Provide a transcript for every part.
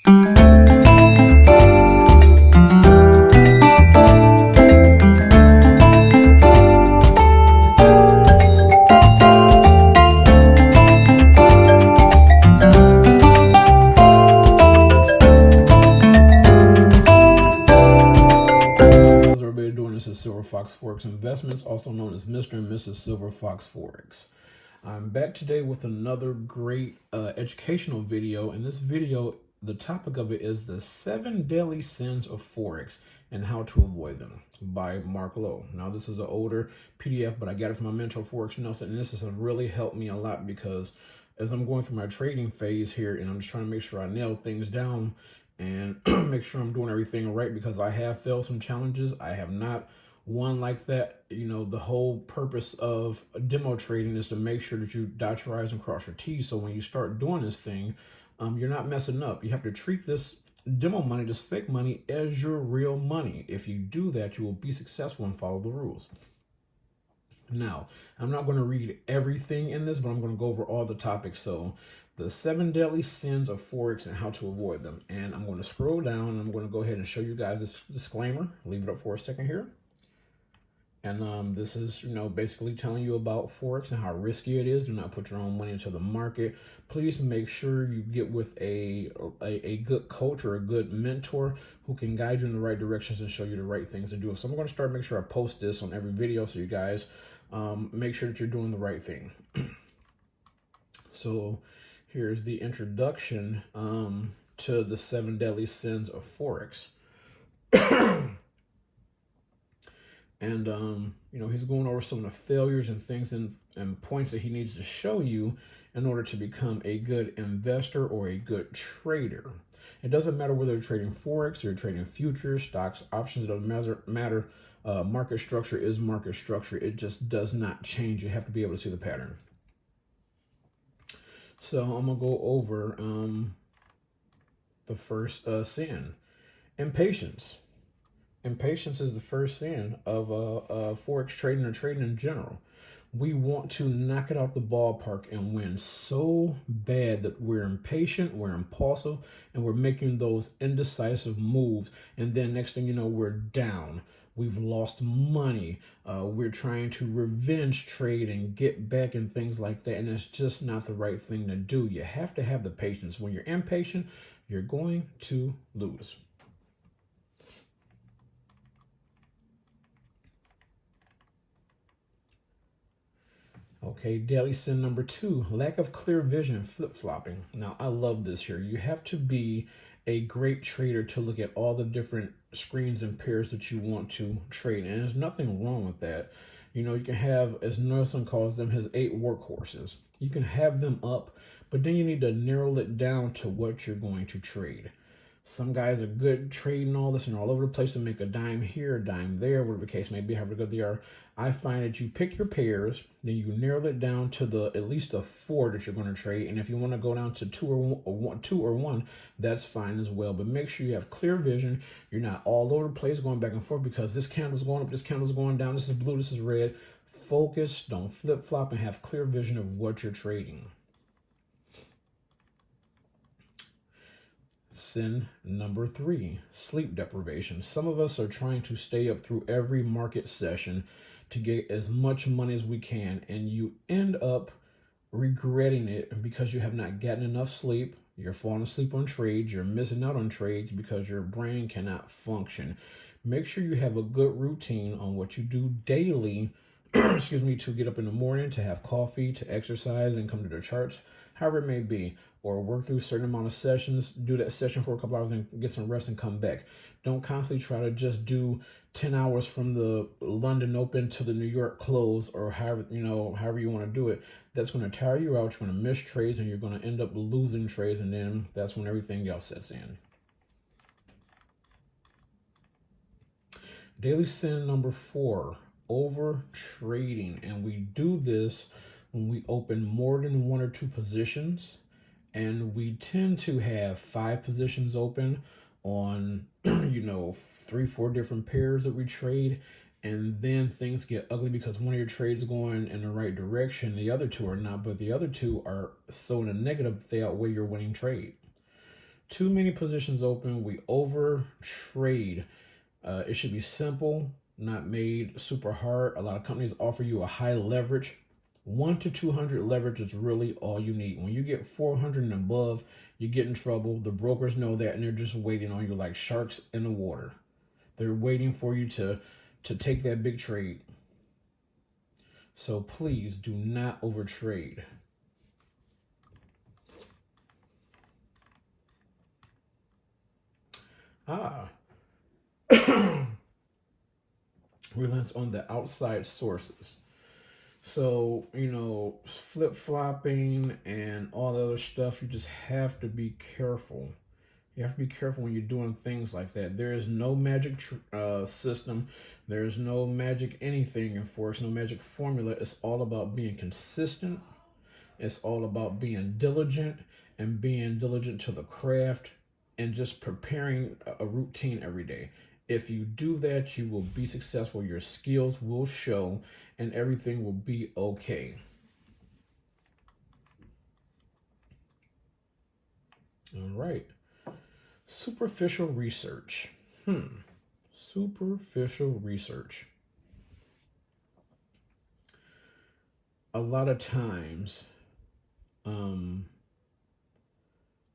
This is Silver Fox Forex Investments, also known as Mr. and Mrs. Silver Fox Forex. I'm back today with another great educational video. In this video, the topic of it is the 7 deadly sins of Forex and how to avoid them by Mark Lowe. Now, this is an older PDF, but I got it from my mentor, Forex Nelson, and this has really helped me a lot because as I'm going through my trading phase here and I'm just trying to make sure I nail things down and make sure I'm doing everything right, because I have failed some challenges. I have not won like that. You know, the whole purpose of demo trading is to make sure that you dot your I's and cross your T's. So when you start doing this thing, you're not messing up. You have to treat this demo money, this fake money, as your real money. If you do that, you will be successful and follow the rules. Now, I'm not going to read everything in this, but I'm going to go over all the topics. So the 7 deadly sins of Forex and how to avoid them. And I'm going to scroll down and I'm going to go ahead and show you guys this disclaimer. Leave it up for a second here. And this is, basically telling you about Forex and how risky it is. Do not put your own money into the market. Please make sure you get with a good coach or a good mentor who can guide you in the right directions and show you the right things to do. So I'm going to start make sure I post this on every video so you guys make sure that you're doing the right thing. So here's the introduction to the 7 deadly sins of Forex. And, he's going over some of the failures and things and points that he needs to show you in order to become a good investor or a good trader. It doesn't matter whether you're trading Forex, or you're trading futures, stocks, options. It doesn't matter. Market structure is market structure. It just does not change. You have to be able to see the pattern. So I'm going to go over the first sin, impatience. Impatience is the first sin of Forex trading or trading in general. We want to knock it out the ballpark and win so bad that we're impatient, we're impulsive, and we're making those indecisive moves. And then next thing you know, we're down. We've lost money. We're trying to revenge trade and get back and things like that. And it's just not the right thing to do. You have to have the patience. When you're impatient, you're going to lose. Okay, daily sin number 2, lack of clear vision, flip-flopping. Now, I love this here. You have to be a great trader to look at all the different screens and pairs that you want to trade. And there's nothing wrong with that. You can have, as Nelson calls them, his 8 workhorses. You can have them up, but then you need to narrow it down to what you're going to trade. Some guys are good trading all this and all over the place to make a dime here, a dime there, whatever the case may be, however good they are. I find that you pick your pairs, then you narrow it down to at least a 4 that you're going to trade. And if you want to go down to 2 or 1, that's fine as well. But make sure you have clear vision. You're not all over the place going back and forth because this candle's going up, this candle's going down, this is blue, this is red. Focus, don't flip-flop, and have clear vision of what you're trading. Sin number 3, sleep deprivation. Some of us are trying to stay up through every market session to get as much money as we can, and you end up regretting it because you have not gotten enough sleep. You're falling asleep on trades. You're missing out on trades because your brain cannot function. Make sure you have a good routine on what you do daily, excuse me, to get up in the morning, to have coffee, to exercise and come to the charts, however it may be, or work through a certain amount of sessions, do that session for a couple hours and get some rest and come back. Don't constantly try to just do 10 hours from the London Open to the New York close, or however you want to do it. That's going to tire you out. You're going to miss trades and you're going to end up losing trades. And then that's when everything else sets in. Daily sin number 4, over trading. And we do this when we open more than 1 or 2 positions. And we tend to have 5 positions open on, 3-4 different pairs that we trade. And then things get ugly because one of your trades going in the right direction, the other 2 are not, but the other 2 are so in a negative, they outweigh your winning trade. Too many positions open. We over trade. It should be simple, not made super hard. A lot of companies offer you a high leverage. 1 to 200 leverage is really all you need. When you get 400 and above, you get in trouble. The brokers know that, and they're just waiting on you like sharks in the water. They're waiting for you to take that big trade. So please do not overtrade. Reliance on the outside sources. So, flip-flopping and all the other stuff, you just have to be careful. You have to be careful when you're doing things like that. There is no magic system. There's no magic anything in Forex, no magic formula. It's all about being consistent. It's all about being diligent and being diligent to the craft and just preparing a routine every day. If you do that, you will be successful. Your skills will show and everything will be okay. All right. Superficial research. Superficial research. A lot of times,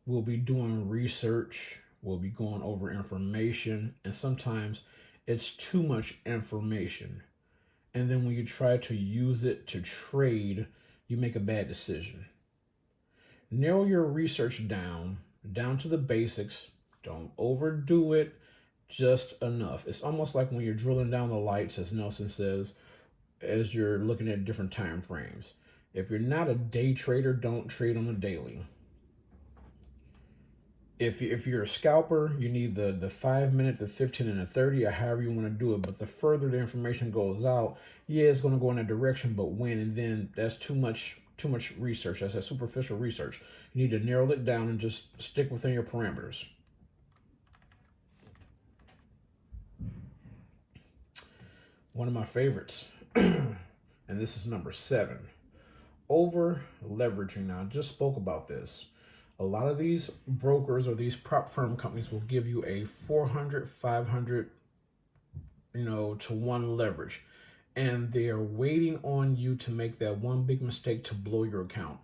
we'll be doing research, we'll be going over information, and sometimes it's too much information. And then when you try to use it to trade, you make a bad decision. Narrow your research down to the basics. Don't overdo it, just enough. It's almost like when you're drilling down the lights, as Nelson says, as you're looking at different time frames. If you're not a day trader, don't trade on a daily. If you're a scalper, you need the 5 minute, the 15, and the 30, or however you want to do it. But the further the information goes out, yeah, it's going to go in that direction, but when? And then that's too much research. That's that superficial research. You need to narrow it down and just stick within your parameters. One of my favorites, and this is number 7, over leveraging. Now, I just spoke about this. A lot of these brokers or these prop firm companies will give you a 400, 500, to 1 leverage. And they're waiting on you to make that one big mistake to blow your account.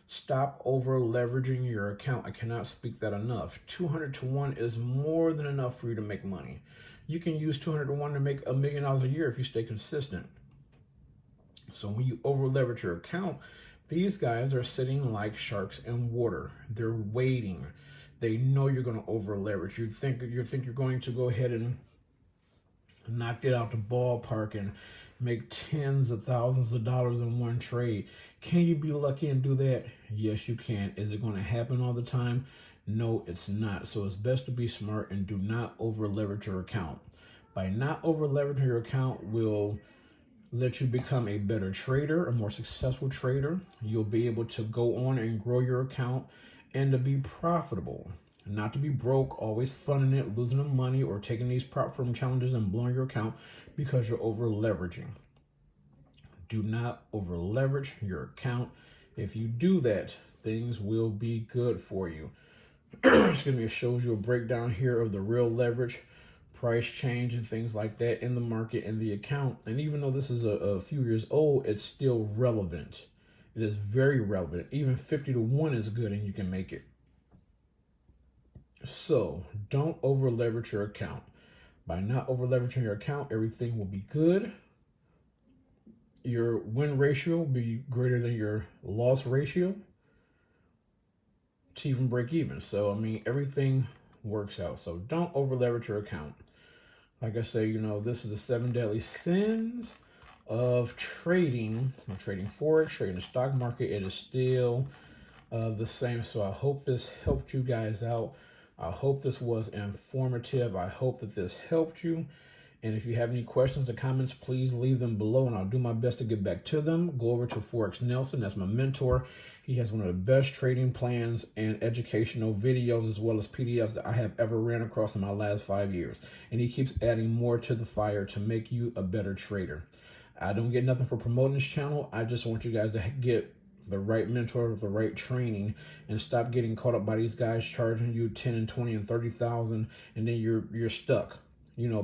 Stop over leveraging your account. I cannot speak that enough. 200 to 1 is more than enough for you to make money. You can use 200 to 1 to make $1 million a year if you stay consistent. So when you over leverage your account, these guys are sitting like sharks in water. They're waiting. They know you're going to over leverage. You think you're going to go ahead and knock it out the ballpark and make tens of thousands of dollars in one trade. Can you be lucky and do that? Yes, you can. Is it going to happen all the time? No, it's not. So it's best to be smart and do not over leverage your account. By not over leveraging your account will let you become a better trader, a more successful trader. You'll be able to go on and grow your account and to be profitable. Not to be broke, always funding it, losing the money, or taking these prop firm challenges and blowing your account because you're over leveraging. Do not over leverage your account. If you do that, things will be good for you. Excuse me, it shows you a breakdown here of the real leverage, price change, and things like that in the market and the account. And even though this is a few years old, it's still relevant. It is very relevant. Even 50 to 1 is good and you can make it. So don't over leverage your account. By not over leveraging your account, everything will be good. Your win ratio will be greater than your loss ratio to even break even. So, everything works out. So don't over leverage your account. Like I say, this is the 7 deadly sins of trading Forex, trading the stock market. It is still the same. So I hope this helped you guys out. I hope this was informative. I hope that this helped you. And if you have any questions or comments, please leave them below and I'll do my best to get back to them. Go over to Forex Nelson. That's my mentor. He has one of the best trading plans and educational videos as well as PDFs that I have ever ran across in my last 5 years. And he keeps adding more to the fire to make you a better trader. I don't get nothing for promoting this channel. I just want you guys to get the right mentor, the right training, and stop getting caught up by these guys charging you 10 and 20 and 30,000, and then you're stuck,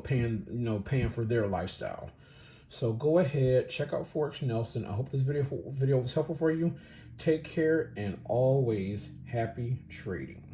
paying for their lifestyle. So go ahead, check out Forex Nelson. I hope this video was helpful for you. Take care and always happy trading.